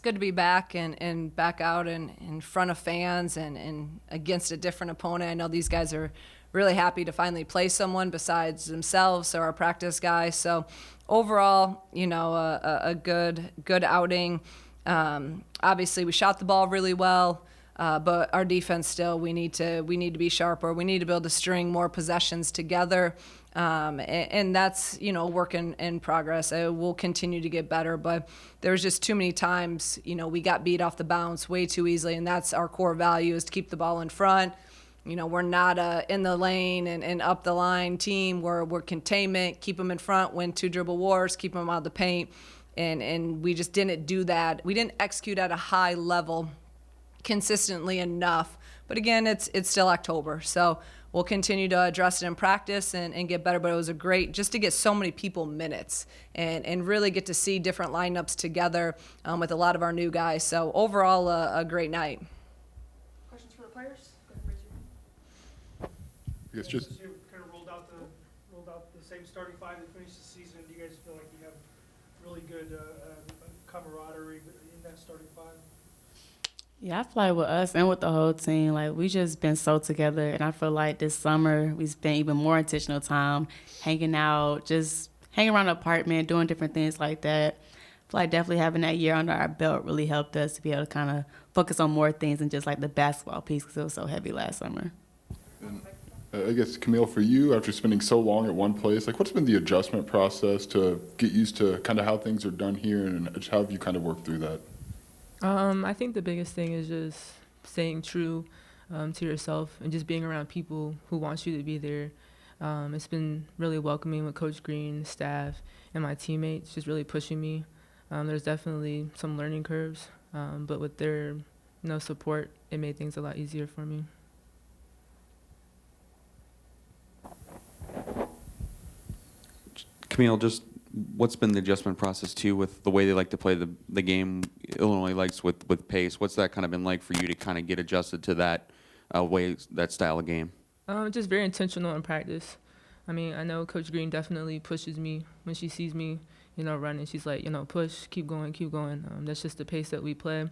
good to be back and back out in front of fans and against a different opponent. I know these guys are really happy to finally play someone besides themselves, so our practice guys. So overall, a good outing. Obviously, we shot the ball really well. But our defense still, we need to be sharper. We need to be able to string more possessions together, and that's work in progress. We'll continue to get better, but there's just too many times we got beat off the bounce way too easily, and that's our core value is to keep the ball in front. We're not a in the lane and up the line team. We're containment, keep them in front, win 2 dribble wars, keep them out of the paint, and we just didn't do that. We didn't execute at a high level consistently enough. But again, it's still October, so we'll continue to address it in practice and get better. But it was a great just to get so many people minutes and really get to see different lineups together with a lot of our new guys. So overall, a great night. Questions for the players? Go ahead and raise your hand. I guess just You kind of rolled out the same starting five that finished the season. Do you guys feel like you have really good camaraderie in that starting five? Yeah, I feel like with us and with the whole team, like we just been so together, and I feel like this summer we spent even more intentional time hanging out, just hanging around the apartment, doing different things like that. I feel like definitely having that year under our belt really helped us to be able to kind of focus on more things than just like the basketball piece because it was so heavy last summer. and, I guess, Camille, for you, after spending so long at one place, like what's been the adjustment process to get used to kind of how things are done here, and how have you kind of worked through that? I think the biggest thing is just staying true to yourself and just being around people who want you to be there. It's been really welcoming with Coach Green, staff, and my teammates, just really pushing me. There's definitely some learning curves, but with their support, it made things a lot easier for me. Camille, just what's been the adjustment process too with the way they like to play the game Illinois likes with pace? What's that kind of been like for you to kind of get adjusted to that that style of game? Just very intentional in practice. I mean, I know Coach Green definitely pushes me when she sees me, running. She's like, push, keep going, keep going. That's just the pace that we play,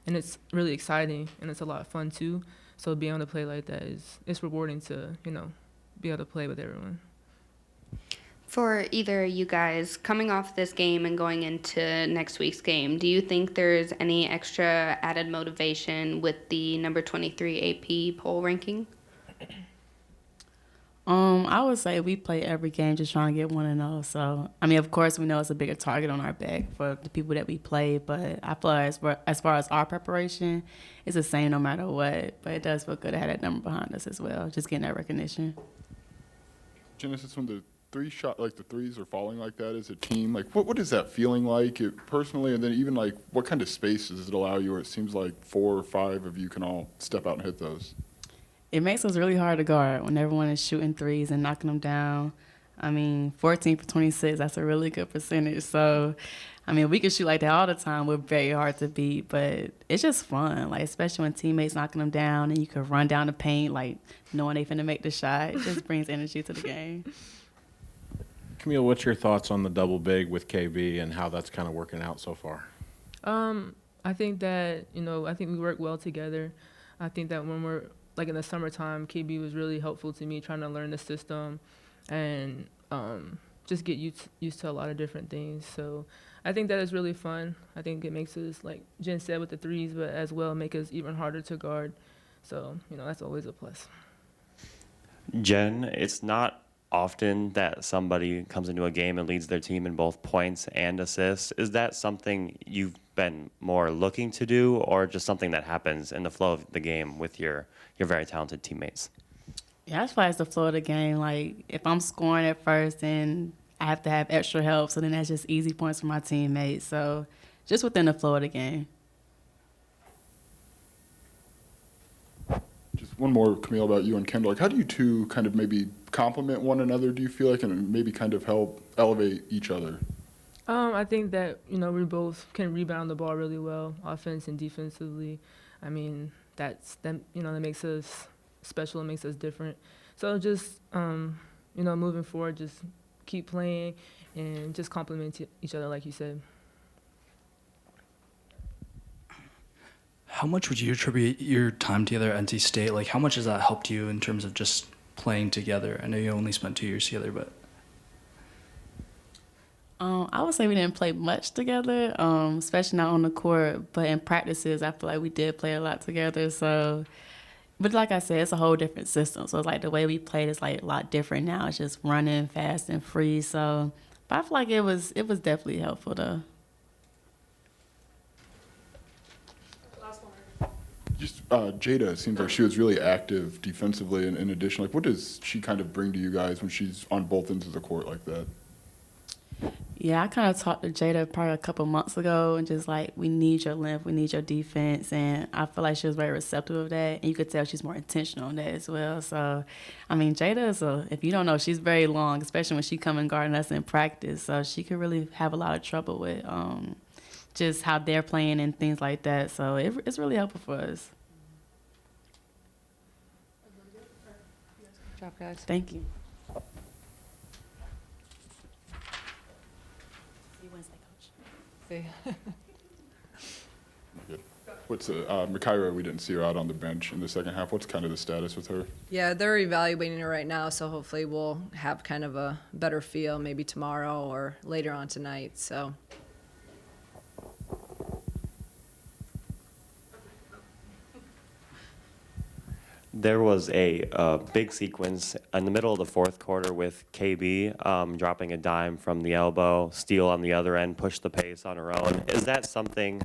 and it's really exciting and it's a lot of fun too. So being able to play like that it's rewarding to be able to play with everyone. For either you guys, coming off this game and going into next week's game, do you think there's any extra added motivation with the number 23 AP poll ranking? I would say we play every game just trying to get 1-0. So, I mean, of course, we know it's a bigger target on our back for the people that we play, but I feel like as far as our preparation, it's the same no matter what. But it does feel good to have that number behind us as well, just getting that recognition. Genesis, when the the threes are falling like that as a team, like what is that feeling like personally, and then even like what kind of space does it allow you where it seems like 4 or 5 of you can all step out and hit those? It makes us really hard to guard when everyone is shooting threes and knocking them down. I mean, 14 for 26, that's a really good percentage. So, I mean, we can shoot like that all the time. We're very hard to beat, but it's just fun, like especially when teammates knocking them down and you can run down the paint, like knowing they finna make the shot. It just brings energy to the game. Camille, what's your thoughts on the double big with KB and how that's kind of working out so far? I think that, I think we work well together. I think that when we're, like in the summertime, KB was really helpful to me trying to learn the system and just get used to a lot of different things. So I think that is really fun. I think it makes us, like Jen said, with the threes, but as well make us even harder to guard. So, that's always a plus. Jen, it's not often that somebody comes into a game and leads their team in both points and assists. Is that something you've been more looking to do, or just something that happens in the flow of the game with your very talented teammates? Yeah, I feel like it's the flow of the game. Like, if I'm scoring at first, then I have to have extra help, so then that's just easy points for my teammates. So just within the flow of the game. Just one more, Camille, about you and Kendall. Like, how do you two kind of maybe complement one another, do you feel like, and maybe kind of help elevate each other? I think that, we both can rebound the ball really well, offense and defensively. I mean, that makes us special and makes us different. So just, moving forward, just keep playing and just complement each other, like you said. How much would you attribute your time together at NC State? Like, how much has that helped you in terms of just playing together? I know you only spent 2 years together, but. I would say we didn't play much together, especially not on the court. But in practices, I feel like we did play a lot together. So, but like I said, it's a whole different system. So it's like the way we played is like a lot different now. It's just running fast and free. So, but I feel like it was definitely helpful though. Just Jada, it seems like she was really active defensively, and in addition, like what does she kind of bring to you guys when she's on both ends of the court like that? Yeah, I kind of talked to Jada probably a couple months ago and just like, we need your length, we need your defense. And I feel like she was very receptive of that. And you could tell she's more intentional on that as well. So, I mean, Jada is if you don't know, she's very long, especially when she come and guarding us in practice. So she could really have a lot of trouble with just how they're playing and things like that. So it's really helpful for us. Good job, guys. Thank you. See. Good. What's Mikaira? We didn't see her out on the bench in the second half. What's kind of the status with her? Yeah, they're evaluating her right now, so hopefully we'll have kind of a better feel maybe tomorrow or later on tonight. So. There was a big sequence in the middle of the fourth quarter with KB dropping a dime from the elbow, steal on the other end, push the pace on her own. Is that something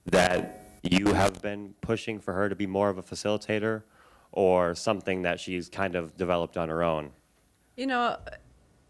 that you have been pushing for her to be more of a facilitator, or something that she's kind of developed on her own? You know,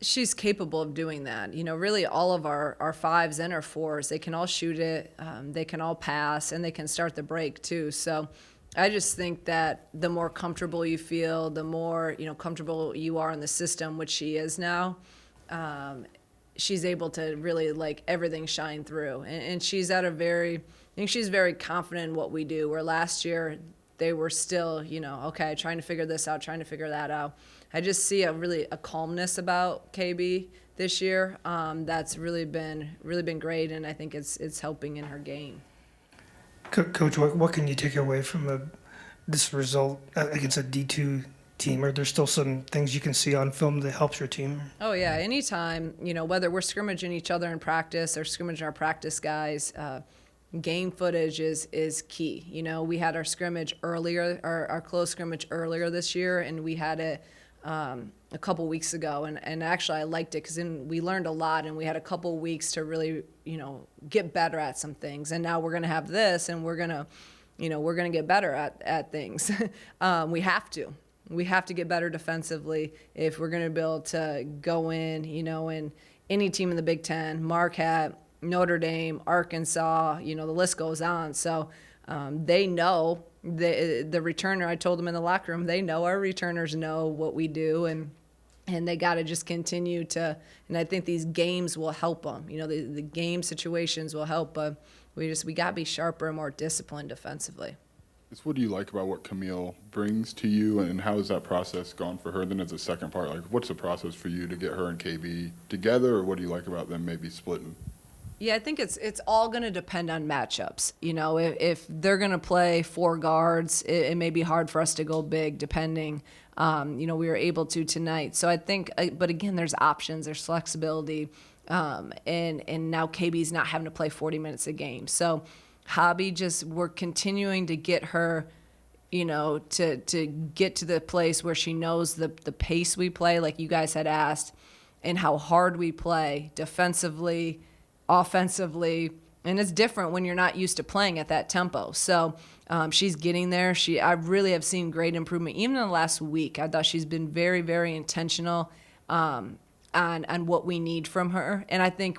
she's capable of doing that. You know, really all of our fives and our fours, they can all shoot it, they can all pass, and they can start the break too. So I just think that the more comfortable you feel, the more, you know, comfortable you are in the system, which she is now, she's able to really like everything shine through. And she's at a I think she's very confident in what we do, where last year they were still, you know, okay, trying to figure this out, trying to figure that out. I just see a calmness about KB this year that's really been great, and I think it's helping in her game. Coach, what can you take away from this result against a D2 team? Are there still some things you can see on film that helps your team? Oh, yeah. Anytime, you know, whether we're scrimmaging each other in practice or scrimmaging our practice guys, game footage is key. You know, we had our scrimmage earlier, our close scrimmage earlier this year, and we had it a couple weeks ago. And actually, I liked it because then we learned a lot, and we had a couple weeks to really, you know, get better at some things. And now we're going to have this, and we're going to get better at things. We have to. We have to get better defensively if we're going to be able to go in, you know, and any team in the Big Ten, Marquette, Notre Dame, Arkansas, you know, the list goes on. So they know, the returner, I told them in the locker room, they know, our returners know what we do, and they got to just continue to, and I think these games will help them. You know, the game situations will help, but we got to be sharper and more disciplined defensively. What do you like about what Camille brings to you, and how has that process gone for her? Then as a second part, like what's the process for you to get her and KB together, or what do you like about them maybe splitting? Yeah, I think it's all going to depend on matchups. You know, if they're going to play four guards, it may be hard for us to go big, depending. You know, we were able to tonight. So I think, but again, there's options, there's flexibility, and now KB's not having to play 40 minutes a game. So Hobby, we're continuing to get her, you know, to get to the place where she knows the pace we play, like you guys had asked, and how hard we play defensively, offensively, and it's different when you're not used to playing at that tempo. So she's getting there. I really have seen great improvement. Even in the last week, I thought she's been very, very intentional on what we need from her. And I think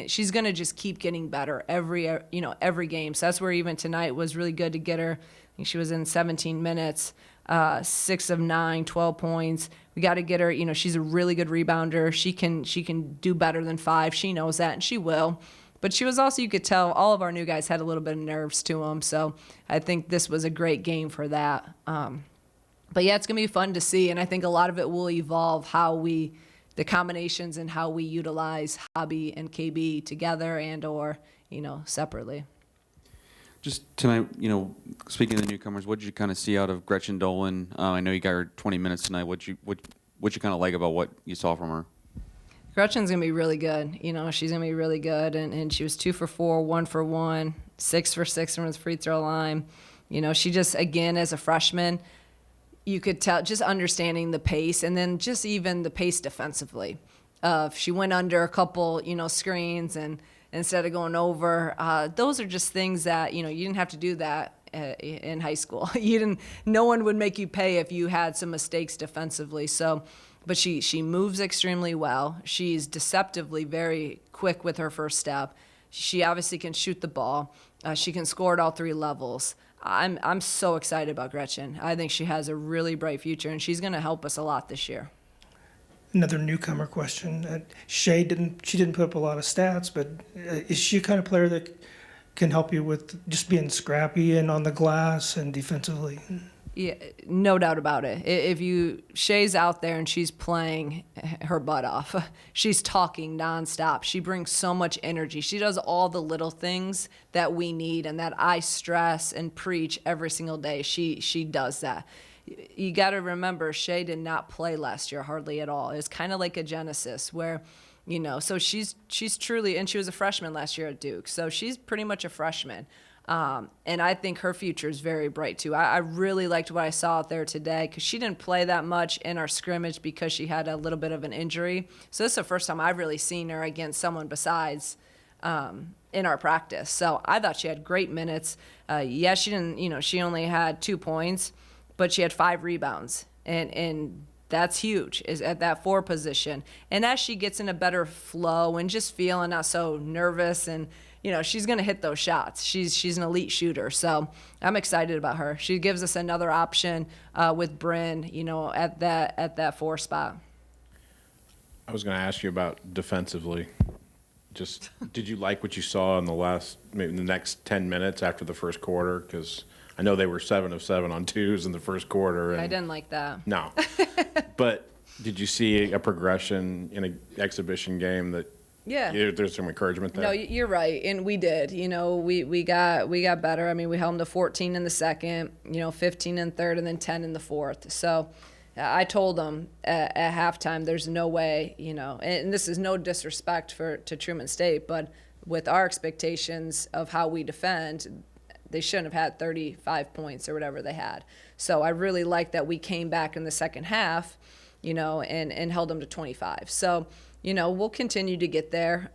she's gonna just keep getting better every game. So that's where even tonight was really good to get her. I think she was in 17 minutes, 6 of 9, 12 points. We got to get her, you know, she's a really good rebounder. She can do better than 5. She knows that, and she will. But she was also, you could tell, all of our new guys had a little bit of nerves to them. So I think this was a great game for that. But yeah, it's going to be fun to see. And I think a lot of it will evolve the combinations and how we utilize Hobby and KB together and or, you know, separately. Just tonight, speaking of the newcomers, what did you kind of see out of Gretchen Dolan? I know you got her 20 minutes tonight. What you kind of like about what you saw from her? Gretchen's gonna be really good. She's gonna be really good, and she was 2 for 4, 1 for 1, 6 for 6 from the free throw line. She just, again, as a freshman, you could tell just understanding the pace, and then just even the pace defensively. She went under a couple, screens, and instead of going over, those are just things that you didn't have to do that in high school. No one would make you pay if you had some mistakes defensively. So. But she moves extremely well. She's deceptively very quick with her first step. She obviously can shoot the ball. She can score at all 3 levels. I'm so excited about Gretchen. I think she has a really bright future, and she's going to help us a lot this year. Another newcomer question. She didn't put up a lot of stats, but is she a kind of player that can help you with just being scrappy and on the glass and defensively? Yeah, no doubt about it. Shay's out there and she's playing her butt off. She's talking nonstop. She brings so much energy. She does all the little things that we need and that I stress and preach every single day. She does that. You got to remember, Shay did not play last year hardly at all. It was kind of like a genesis where, so she's truly, and she was a freshman last year at Duke, so she's pretty much a freshman. And I think her future is very bright, too. I really liked what I saw out there today because she didn't play that much in our scrimmage because she had a little bit of an injury. So this is the first time I've really seen her against someone besides in our practice. So I thought she had great minutes. She didn't, she only had 2 points, but she had 5 rebounds. And that's huge, is at that 4 position. And as she gets in a better flow and just feeling not so nervous and she's going to hit those shots. She's an elite shooter, so I'm excited about her. She gives us another option with Bryn, at that 4 spot. I was going to ask you about defensively. Just did you like what you saw in maybe the next 10 minutes after the first quarter? Because I know they were 7 of 7 on twos in the first quarter. And I didn't like that. No, but did you see a progression in an exhibition game that? Yeah. There's some encouragement there. No, you're right, and we did. We got better. I mean, we held them to 14 in the second, 15 in the third, and then 10 in the fourth. So I told them at halftime, there's no way, and this is no disrespect to Truman State, but with our expectations of how we defend, they shouldn't have had 35 points or whatever they had. So I really like that we came back in the second half, and held them to 25. So. We'll continue to get there.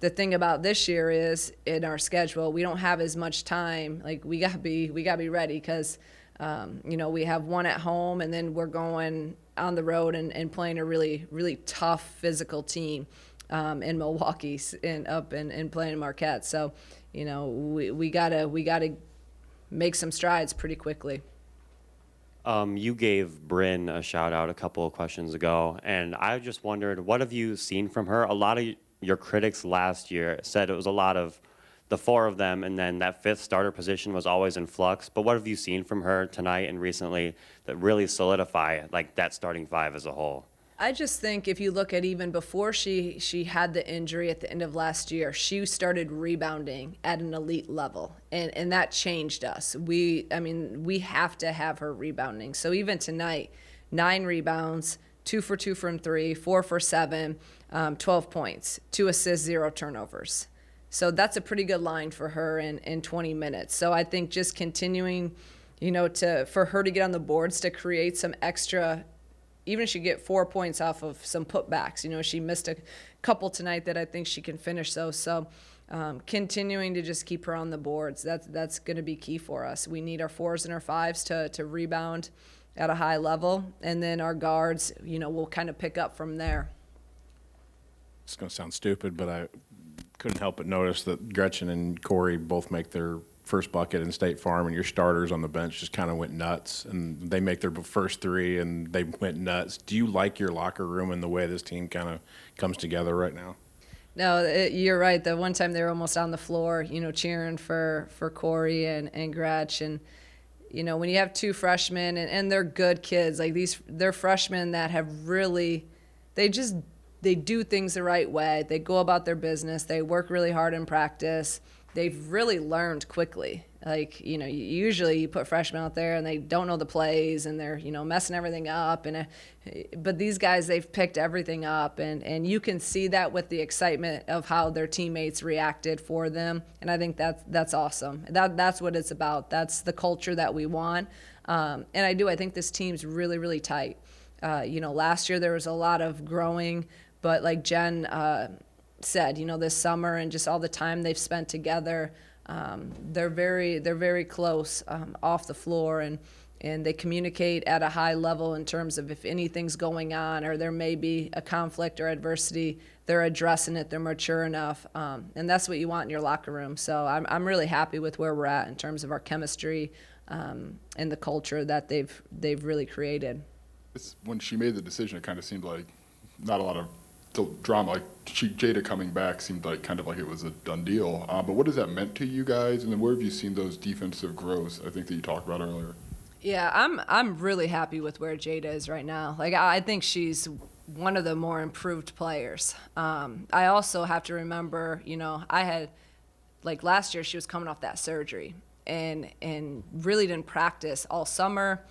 The thing about this year is in our schedule, we don't have as much time. Like we gotta be ready because, we have 1 at home and then we're going on the road and playing a really, really tough physical team in Milwaukee and playing in Marquette. So, we gotta make some strides pretty quickly. You gave Bryn a shout out a couple of questions ago, and I just wondered, what have you seen from her? A lot of your critics last year said it was a lot of the 4 of them, and then that 5th starter position was always in flux. But what have you seen from her tonight and recently that really solidify that starting 5 as a whole? I just think if you look at even before she had the injury at the end of last year, she started rebounding at an elite level, and that changed us. We have to have her rebounding. So even tonight, 9 rebounds, 2 for 2 from 3, 4 for 7, 12 points, 2 assists, 0 turnovers. So that's a pretty good line for her in 20 minutes. So I think just continuing, for her to get on the boards to create some extra. Even if she get 4 points off of some putbacks, she missed a couple tonight that I think she can finish those. So continuing to just keep her on the boards, that's going to be key for us. We need our 4s and our 5s to rebound at a high level, and then our guards, will kind of pick up from there. It's going to sound stupid, but I couldn't help but notice that Gretchen and Corey both make their first bucket in State Farm, and your starters on the bench just kind of went nuts, and they make their first 3 and they went nuts. Do you like your locker room and the way this team kind of comes together right now? No, you're right. The one time they were almost on the floor, cheering for Corey and Gretch, and when you have 2 freshmen and they're good kids, like they're freshmen that have really, they do things the right way. They go about their business. They work really hard in practice. they've really learned quickly. Like, usually you put freshmen out there and they don't know the plays and they're, messing everything up. But these guys, they've picked everything up, and you can see that with the excitement of how their teammates reacted for them. And I think that's awesome. That's what it's about. That's the culture that we want. And I think this team's really, really tight. Last year there was a lot of growing, but like Jen said, this summer and just all the time they've spent together, they're very close off the floor, and they communicate at a high level in terms of if anything's going on or there may be a conflict or adversity, they're addressing it, they're mature enough, and that's what you want in your locker room. So I'm really happy with where we're at in terms of our chemistry and the culture that they've really created. When she made the decision, it kind of seemed like not a lot of drama. Like Jada coming back seemed like kind of like it was a done deal. But what has that meant to you guys? And then where have you seen those defensive growths, I think, that you talked about earlier? Yeah, I'm really happy with where Jada is right now. Like, I think she's one of the more improved players. I also have to remember, I had, like last year, she was coming off that surgery and really didn't practice all summer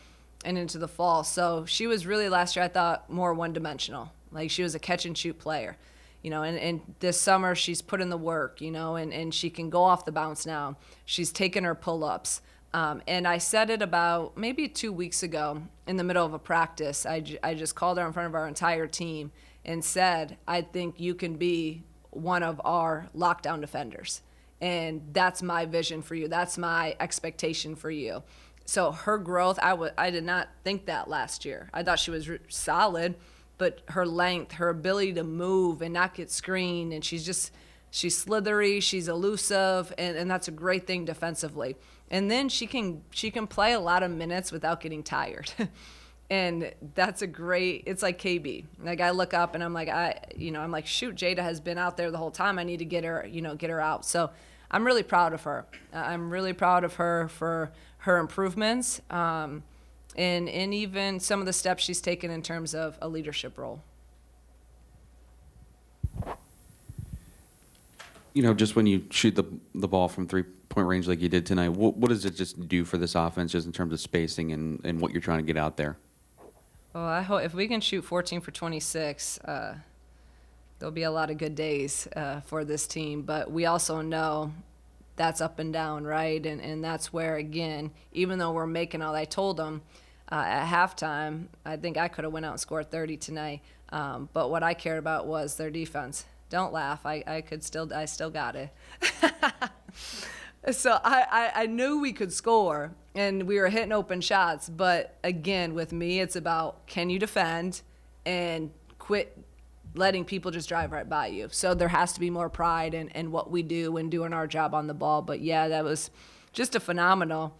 and into the fall. So she was really, last year, I thought, more one-dimensional. Like, she was a catch-and-shoot player, and this summer she's put in the work, and she can go off the bounce now. She's taken her pull-ups. And I said it about maybe 2 weeks ago in the middle of a practice. I just called her in front of our entire team and said, I think you can be one of our lockdown defenders. And that's my vision for you. That's my expectation for you. So her growth, I did not think that last year. I thought she was solid, but her length, her ability to move and not get screened, and she's slithery, she's elusive, and that's a great thing defensively. And then she can play a lot of minutes without getting tired. And that's it's like KB. Like, I look up and I'm like, shoot, Jada has been out there the whole time. I need to get her out. So I'm really proud of her. I'm really proud of her for her improvements, and even some of the steps she's taken in terms of a leadership role. Just when you shoot the ball from three-point range like you did tonight, what does it just do for this offense just in terms of spacing and what you're trying to get out there? Well, I hope if we can shoot 14 for 26, there'll be a lot of good days for this team. But we also know that's up and down, right? And that's where, again, even though we're making all, I told them at halftime, I think I could have went out and scored 30 tonight. But what I cared about was their defense. Don't laugh. I still got it. So I knew we could score, and we were hitting open shots. But again, with me, it's about, can you defend and quit letting people just drive right by you? So there has to be more pride in what we do and doing our job on the ball. But yeah, that was just a phenomenal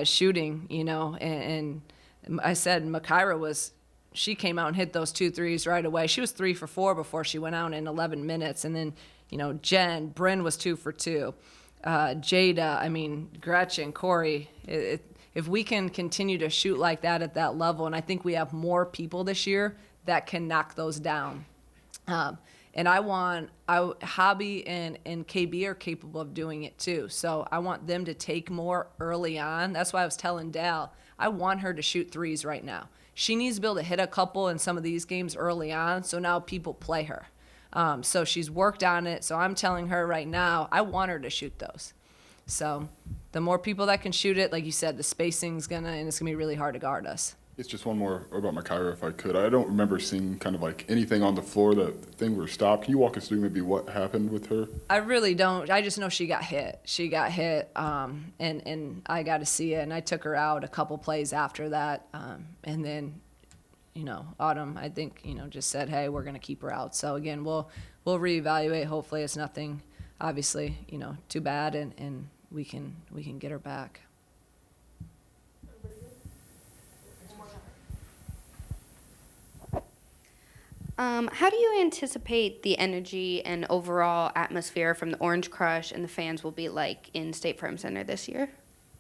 shooting, and I said Makaira she came out and hit those 2 threes right away. She was 3 for 4 before she went out in 11 minutes. And then, Bryn was 2 for 2. Jada, Gretchen, Corey, if we can continue to shoot like that at that level, and I think we have more people this year that can knock those down. And Hobby and KB are capable of doing it too. So I want them to take more early on. That's why I was telling Dal, I want her to shoot threes right now. She needs to be able to hit a couple in some of these games early on, so now people play her. So she's worked on it. So I'm telling her right now, I want her to shoot those. So the more people that can shoot it, like you said, the spacing's and it's gonna be really hard to guard us. It's just one more about Makaira, if I could. I don't remember seeing kind of like anything on the floor that thing were stopped. Can you walk us through maybe what happened with her? I really don't. I just know she got hit. And I got to see it. And I took her out a couple plays after that. And then, Autumn, I think, just said, hey, we're going to keep her out. So again, we'll reevaluate. Hopefully it's nothing, obviously, too bad, and we can get her back. How do you anticipate the energy and overall atmosphere from the Orange Crush and the fans will be like in State Farm Center this year?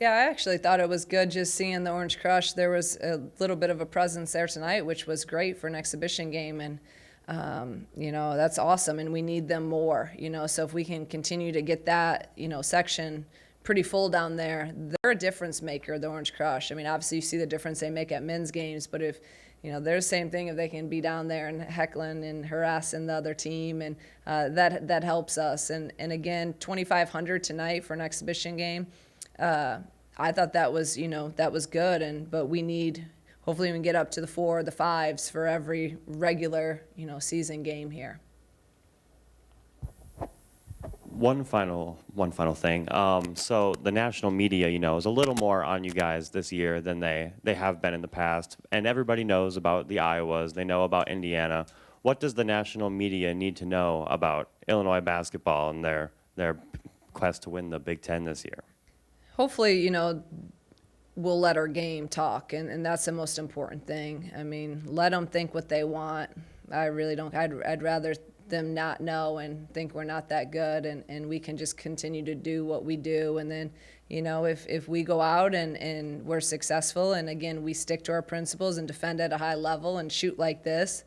Yeah, I actually thought it was good just seeing the Orange Crush. There was a little bit of a presence there tonight, which was great for an exhibition game. And That's awesome, and we need them more, so if we can continue to get that, section pretty full down there, they're a difference maker, the Orange Crush. I mean, obviously you see the difference they make at men's games, but if, they're the same thing if they can be down there and heckling and harassing the other team, and that helps us. And again, 2,500 tonight for an exhibition game. I thought that was, that was good, but we need, hopefully we can get up to the 4 or the 5s for every regular, season game here. One final thing. So the national media, is a little more on you guys this year than they have been in the past. And everybody knows about the Iowas. They know about Indiana. What does the national media need to know about Illinois basketball and their quest to win the Big Ten this year? Hopefully, we'll let our game talk, and that's the most important thing. I mean, let them think what they want. I really don't. I'd rather them not know and think we're not that good, and we can just continue to do what we do. And then, if we go out and we're successful, and again, we stick to our principles and defend at a high level and shoot like this,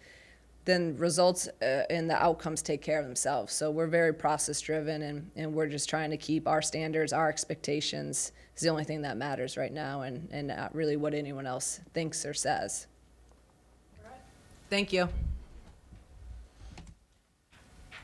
then results and the outcomes take care of themselves. So we're very process driven, and we're just trying to keep our standards, our expectations is the only thing that matters right now, and not really what anyone else thinks or says. Thank you.